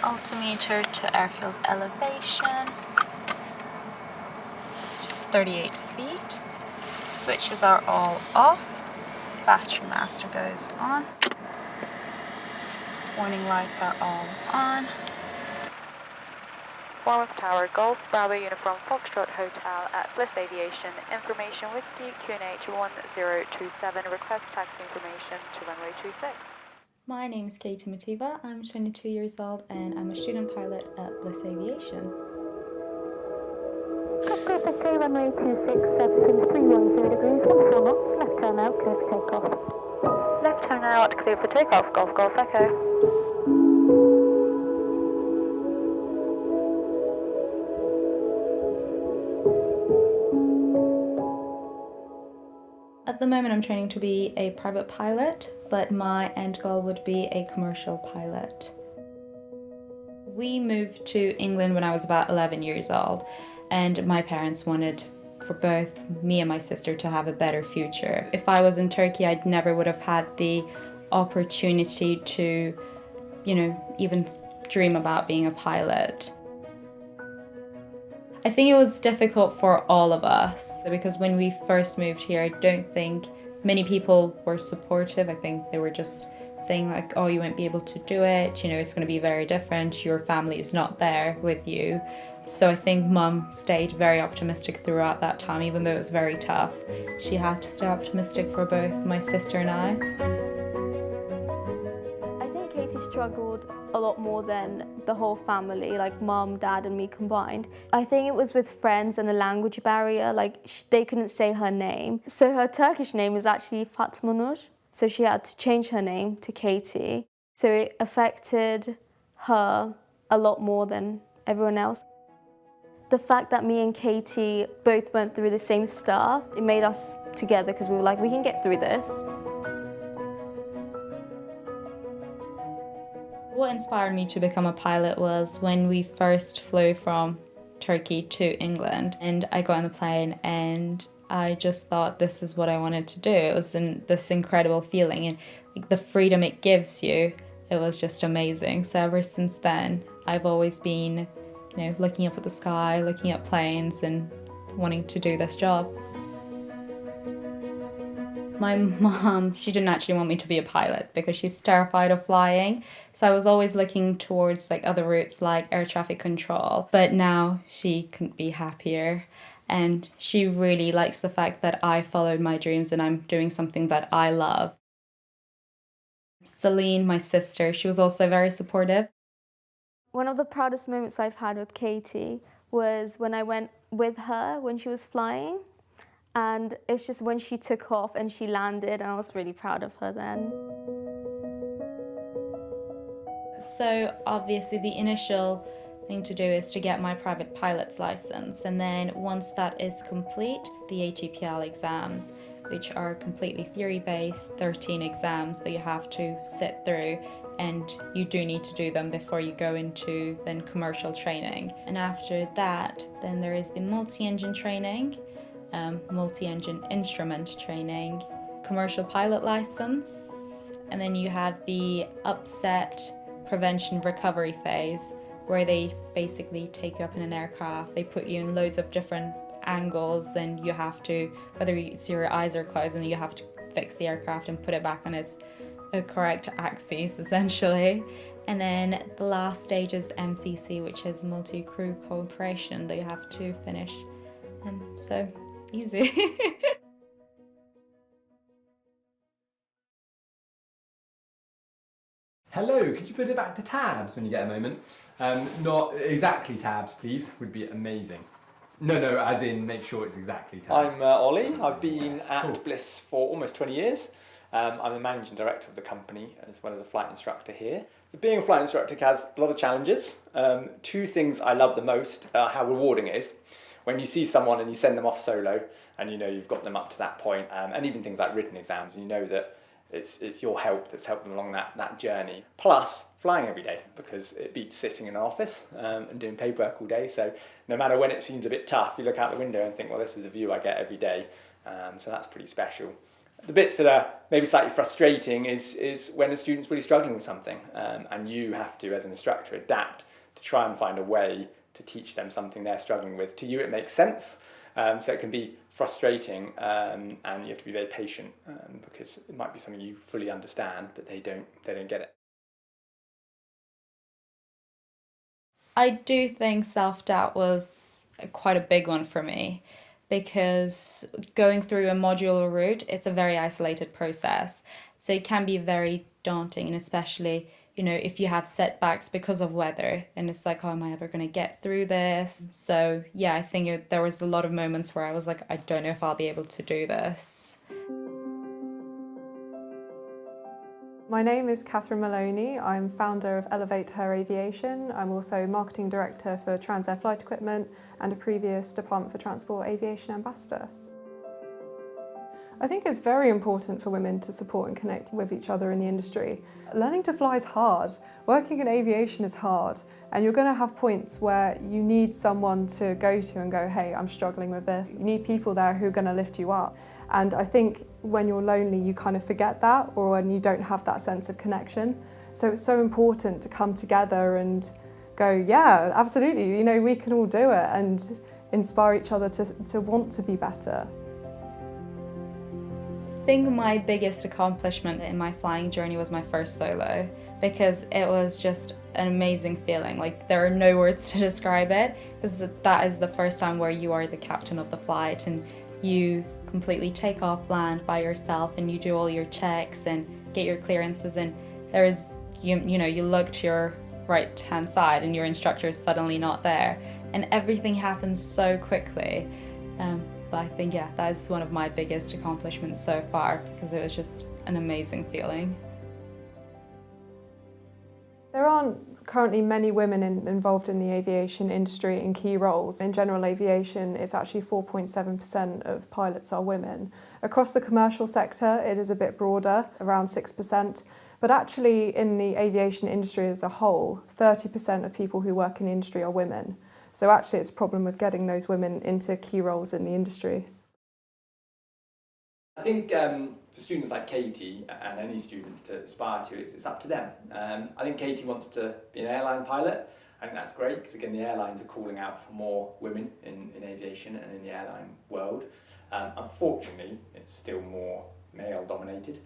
Altimeter to airfield elevation, just 38 feet. Switches are all off. Battery master goes on. Warning lights are all on. Bournemouth Tower, Golf Bravo Uniform Foxtrot Hotel at Bliss Aviation. Information Whiskey QNH 1027. Request taxi information to runway 26. My name is Katie Mativa. I'm 22 years old and I'm a student pilot at Bliss Aviation. Perfect, runway 26, 310 degrees, 14 knots, left turn out, clear for takeoff. Left turn out, clear for takeoff, Golf Golf Echo. At the moment I'm training to be a private pilot, but my end goal would be a commercial pilot. We moved to England when I was about 11 years old, and my parents wanted for both me and my sister to have a better future. If I was in Turkey, I never would have had the opportunity to, even dream about being a pilot. I think it was difficult for all of us because when we first moved here, I don't think many people were supportive. I think they were just saying like, oh, you won't be able to do it, it's going to be very different, your family is not there with you. So I think Mum stayed very optimistic throughout that time, even though it was very tough. She had to stay optimistic for both my sister and I. I think Katie struggled a lot more than the whole family, like Mum, Dad and me combined. I think it was with friends and the language barrier, they couldn't say her name. So her Turkish name is actually Fatma Nur, so she had to change her name to Katie. So it affected her a lot more than everyone else. The fact that me and Katie both went through the same stuff, it made us together because we were like, we can get through this. What inspired me to become a pilot was when we first flew from Turkey to England, and I got on the plane and I just thought this is what I wanted to do. It was this incredible feeling, and the freedom it gives you, it was just amazing. So ever since then, I've always been, looking up at the sky, looking at planes and wanting to do this job. My mom, she didn't actually want me to be a pilot because she's terrified of flying. So I was always looking towards other routes like air traffic control. But now she couldn't be happier. And she really likes the fact that I followed my dreams and I'm doing something that I love. Celine, my sister, she was also very supportive. One of the proudest moments I've had with Katie was when I went with her when she was flying. And it's just when she took off and she landed, and I was really proud of her then. So obviously the initial thing to do is to get my private pilot's license, and then once that is complete, the ATPL exams, which are completely theory-based, 13 exams that you have to sit through, and you do need to do them before you go into then commercial training. And after that, then there is the multi-engine training, multi-engine instrument training, commercial pilot license, and then you have the upset prevention recovery phase where they basically take you up in an aircraft, they put you in loads of different angles and you have to, whether it's your eyes are closed, and you have to fix the aircraft and put it back on its correct axis essentially. And then the last stage is MCC, which is multi-crew cooperation, that you have to finish. And so easy. Hello, could you put it back to tabs when you get a moment? Not exactly tabs, please, would be amazing. No, as in make sure it's exactly tabs. I'm Ollie. I've been at Bliss for almost 20 years. I'm the managing director of the company as well as a flight instructor here. Being a flight instructor has a lot of challenges. Two things I love the most are how rewarding it is. When you see someone and you send them off solo and you've got them up to that point, and even things like written exams, that it's your help that's helped them along that journey. Plus, flying every day, because it beats sitting in an office and doing paperwork all day. So no matter when it seems a bit tough, you look out the window and think, well, this is the view I get every day. So that's pretty special. The bits that are maybe slightly frustrating is when a student's really struggling with something, and you have to, as an instructor, adapt to try and find a way to teach them something they're struggling with. To you, it makes sense, so it can be frustrating, and you have to be very patient, because it might be something you fully understand, but they don't get it. I do think self-doubt was quite a big one for me, because going through a modular route, it's a very isolated process. So it can be very daunting, and especially, if you have setbacks because of weather, then it's like, oh, am I ever going to get through this? So yeah, I think there was a lot of moments where I was like, I don't know if I'll be able to do this. My name is Catherine Maloney. I'm founder of Elevate Her Aviation. I'm also Marketing Director for Transair Flight Equipment and a previous Department for Transport Aviation Ambassador. I think it's very important for women to support and connect with each other in the industry. Learning to fly is hard. Working in aviation is hard. And you're going to have points where you need someone to go to and go, hey, I'm struggling with this. You need people there who are going to lift you up. And I think when you're lonely, you kind of forget that, or when you don't have that sense of connection. So it's so important to come together and go, yeah, absolutely, we can all do it, and inspire each other to want to be better. I think my biggest accomplishment in my flying journey was my first solo, because it was just an amazing feeling. Like, there are no words to describe it, because that is the first time where you are the captain of the flight and you completely take off land by yourself and you do all your checks and get your clearances, and there's you look to your right hand side and your instructor is suddenly not there, and everything happens so quickly. But I think, yeah, that is one of my biggest accomplishments so far, because it was just an amazing feeling. There aren't currently many women involved in the aviation industry in key roles. In general aviation, it's actually 4.7% of pilots are women. Across the commercial sector, it is a bit broader, around 6%. But actually, in the aviation industry as a whole, 30% of people who work in the industry are women. So actually, it's a problem with getting those women into key roles in the industry. I think for students like Katie, and any students to aspire to, it's up to them. I think Katie wants to be an airline pilot. I think that's great, because again, the airlines are calling out for more women in aviation and in the airline world. Unfortunately, it's still more male dominated.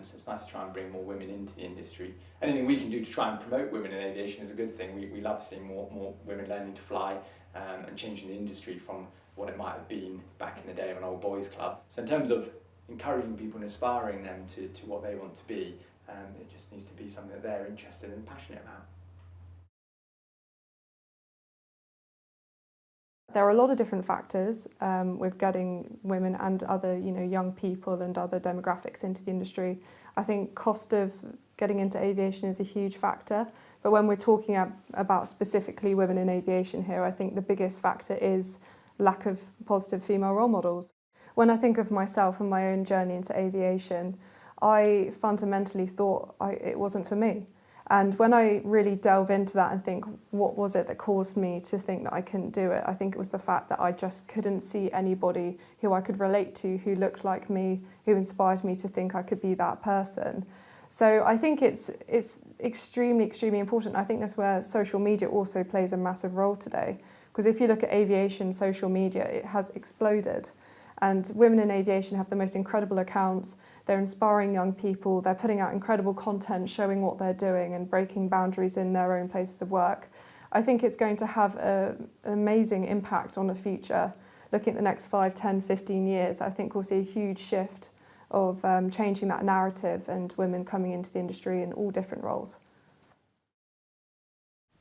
So it's nice to try and bring more women into the industry. Anything we can do to try and promote women in aviation is a good thing. We love seeing more women learning to fly, and changing the industry from what it might have been back in the day of an old boys club. So in terms of encouraging people and inspiring them to what they want to be, it just needs to be something that they're interested and passionate about. There are a lot of different factors with getting women and other young people and other demographics into the industry. I think cost of getting into aviation is a huge factor, but when we're talking about specifically women in aviation here, I think the biggest factor is lack of positive female role models. When I think of myself and my own journey into aviation, I fundamentally thought it wasn't for me. And when I really delve into that and think, what was it that caused me to think that I couldn't do it? I think it was the fact that I just couldn't see anybody who I could relate to, who looked like me, who inspired me to think I could be that person. So I think it's extremely, extremely important. I think that's where social media also plays a massive role today. Because if you look at aviation social media, it has exploded. And women in aviation have the most incredible accounts. They're inspiring young people. They're putting out incredible content, showing what they're doing and breaking boundaries in their own places of work. I think it's going to have an amazing impact on the future. Looking at the next 5, 10, 15 years, I think we'll see a huge shift of changing that narrative and women coming into the industry in all different roles.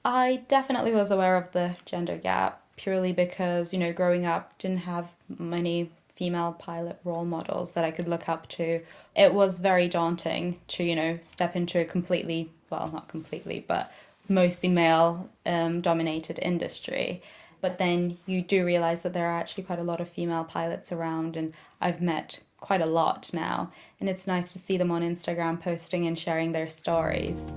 I definitely was aware of the gender gap, purely because, growing up, didn't have many female pilot role models that I could look up to. It was very daunting to, step into a completely, well, not completely, but mostly male dominated industry. But then you do realize that there are actually quite a lot of female pilots around, and I've met quite a lot now. And it's nice to see them on Instagram posting and sharing their stories.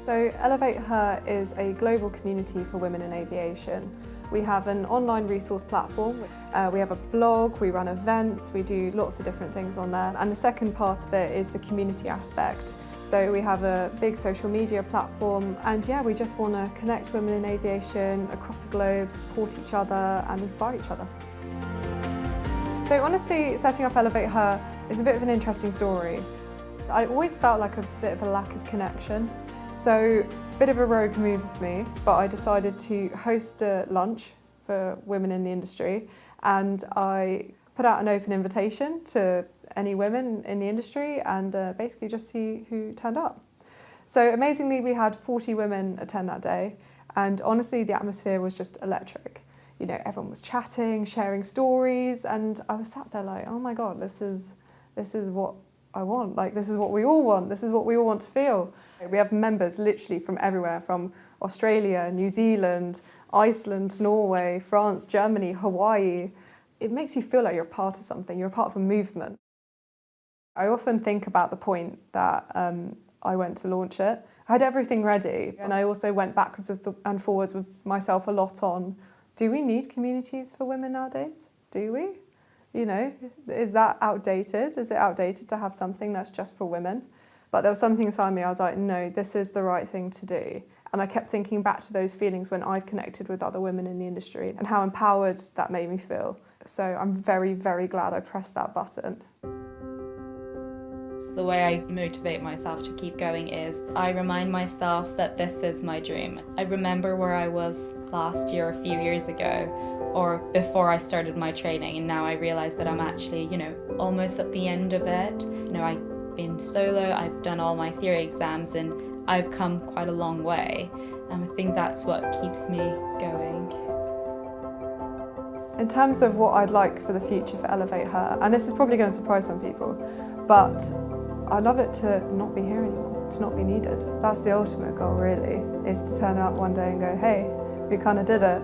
So Elevate Her is a global community for women in aviation. We have an online resource platform, we have a blog, we run events, we do lots of different things on there. And the second part of it is the community aspect. So we have a big social media platform, and yeah, we just want to connect women in aviation across the globe, support each other and inspire each other. So honestly, setting up Elevate Her is a bit of an interesting story. I always felt like a bit of a lack of connection. So a bit of a rogue move of me, but I decided to host a lunch for women in the industry, and I put out an open invitation to any women in the industry and basically just see who turned up. So amazingly, we had 40 women attend that day, and honestly the atmosphere was just electric. You know, everyone was chatting, sharing stories, and I was sat there like, oh my God, this is what I want. Like, this is what we all want. This is what we all want to feel. We have members literally from everywhere, from Australia, New Zealand, Iceland, Norway, France, Germany, Hawaii. It makes you feel like you're a part of something, you're a part of a movement. I often think about the point that I went to launch it. I had everything ready, and I also went backwards and forwards with myself a lot on, do we need communities for women nowadays? Do we? You know, is that outdated? Is it outdated to have something that's just for women? But there was something inside me, I was like, no, this is the right thing to do. And I kept thinking back to those feelings when I've connected with other women in the industry and how empowered that made me feel. So I'm very, very glad I pressed that button. The way I motivate myself to keep going is I remind myself that this is my dream. I remember where I was last year, a few years ago, or before I started my training, and now I realise that I'm actually, you know, almost at the end of it. You know, I've been solo, I've done all my theory exams, and I've come quite a long way. And I think that's what keeps me going. In terms of what I'd like for the future for Elevate Her, and this is probably going to surprise some people, but I'd love it to not be here anymore, to not be needed. That's the ultimate goal really, is to turn up one day and go, hey, we kind of did it.